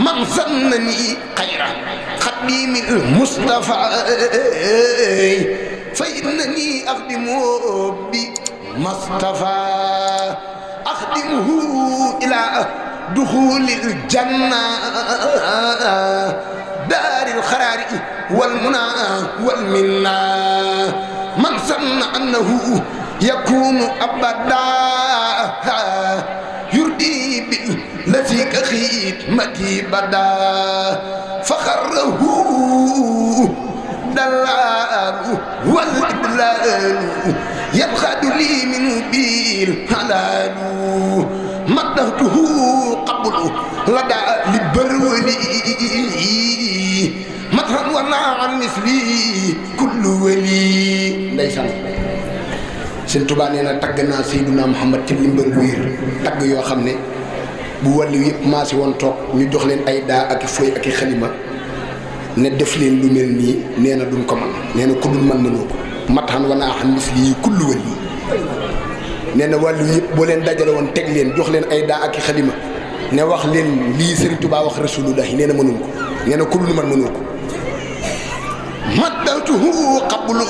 من سنني خير خديم المصطفى فإنني أخدم بمصطفى أخدمه إلى دخول الجنة دار الخرار والمنى والمنى من سن أنه يكون أبدا يردي بالذي كخدمتي بدا فخره دلال والإدلال يبخد لي منه بالحلال مدهته قبل لدى للبرولي مدها ونا عن مثلي كل ولي ليس Sëñ Tuubaa nee na tagg naa Seydina Muhammad ci limbal wiir tagg yoo xam ne bu wàllu yëpp maasi woon toog ñu jox leen ay daa ak i fooy ak i xalima ne def leen lu mel nii nee na duñ ko man nee na ku dul man mënoo ko mataxan wanaa xam mis lii kullu wali nee na wàllu yëpp boo leen dajale woon teg leen jox leen ay daa ak i xalima ne wax leen lii Sëriñ Tuubaa wax rasulullahi nee na mënuñ ko nee na ku dul man mënoo ko maddatuhu qablu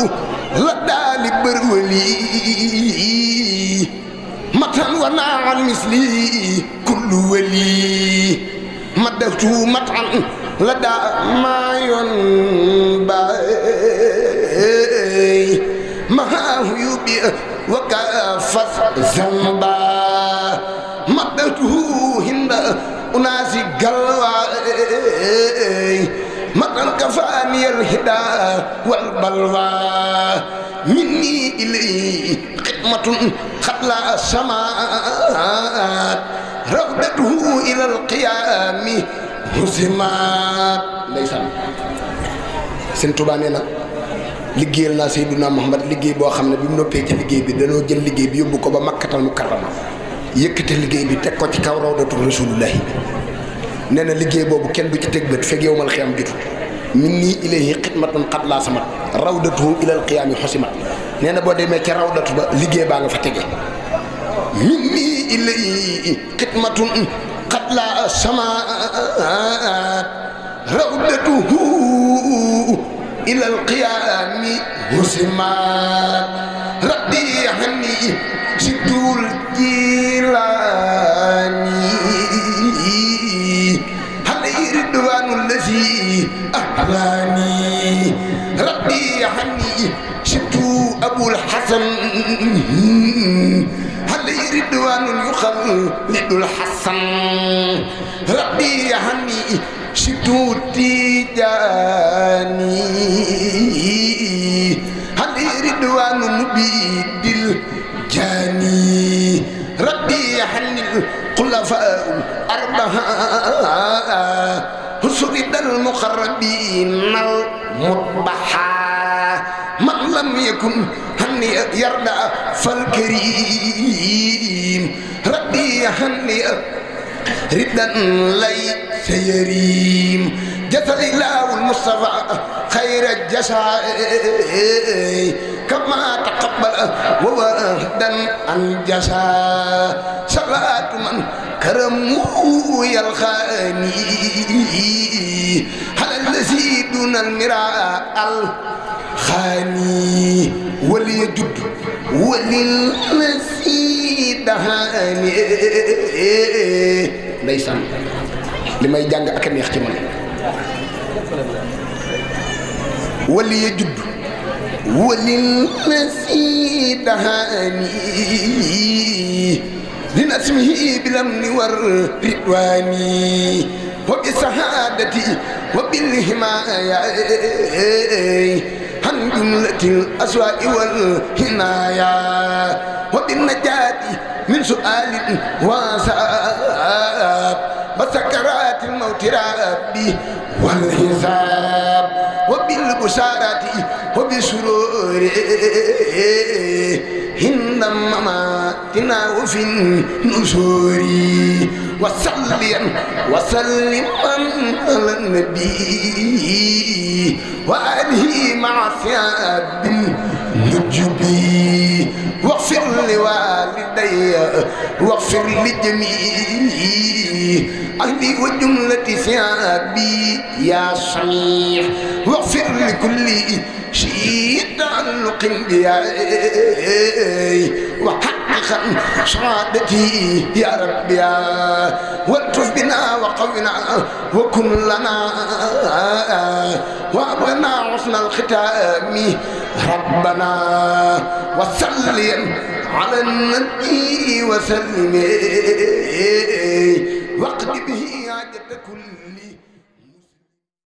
la daali bërwali matan wanaa an misli kullu wali maddatuhu matan la daa maayoon baay mahaahu yubi wa kaafas zamba maddatuhu hinda unaasi galwaay مطن كفاني الهدى والبلوى مني إليه خدمة خطل السماء رغبته إلى القيام هزمات ليس Sëñ Tuubaa nee na liggéeyal naa Seydina Muhammad liggéey boo xam ne bi mu noppee ci liggéey bi danoo jël liggéey bi yóbbu ko ba Makkatal Mukarrama yëkkate liggéey bi teg ko ci kaw rawdatu Rasulullahi nee na liggéey boobu kenn du ci teg bët fekk yowmal xiyaam jotul min nii ilayhi xidmatun xat laa samat rawdatuhu ilal qiyaami xosimat nee na boo demee ca rawdatu ba liggéey baa nga fa tege min nii ilayhi xidmatun xat laa samat rawdatuhu ilal qiyaami xosimat rabbi hanni sidul jilaani رضوان الذي أحلاني ربي عني شتو أبو الحسن علي رضوان يخلد الحسن ربي عني شتو تيجاني علي رضوان مبيد الجاني ربي عني الخلفاء الأربعة سرد المقربين المطبحا من لم يكن هني يرضى فالكريم ربي هني ردا ليس يريم جزا الله المصطفى خير الجزاء كما تقبل ووهدا عن جزاء صلاة من كرمه يلخاني على الذي دون المراء الخاني وليجد وللذي دهاني ndeysaan li may jàng ak a neex ci man وليجد وللذي دهاني لنسمه بالأمن والرضوان وبسعادتي وبالحماية عن جملة الأسواء والهنايا وبالنجاة من سؤال وعذاب وسكرات الموت ربي والحساب وبالبشارات وبسرور هند مماتنا وفي النشور وصليا وسلم على النبي وآله مع ثياب نجبي واغفر لوالدي واغفر لجميع أهلي وجملة ثيابي يا سميع واغفر لكل شيء تعلق بي وحققا شهادتي يا ربي والطف بنا وقونا وكن لنا وابنا حسن الختام ربنا وسلم على النبي وسلم واقض به حاجة كل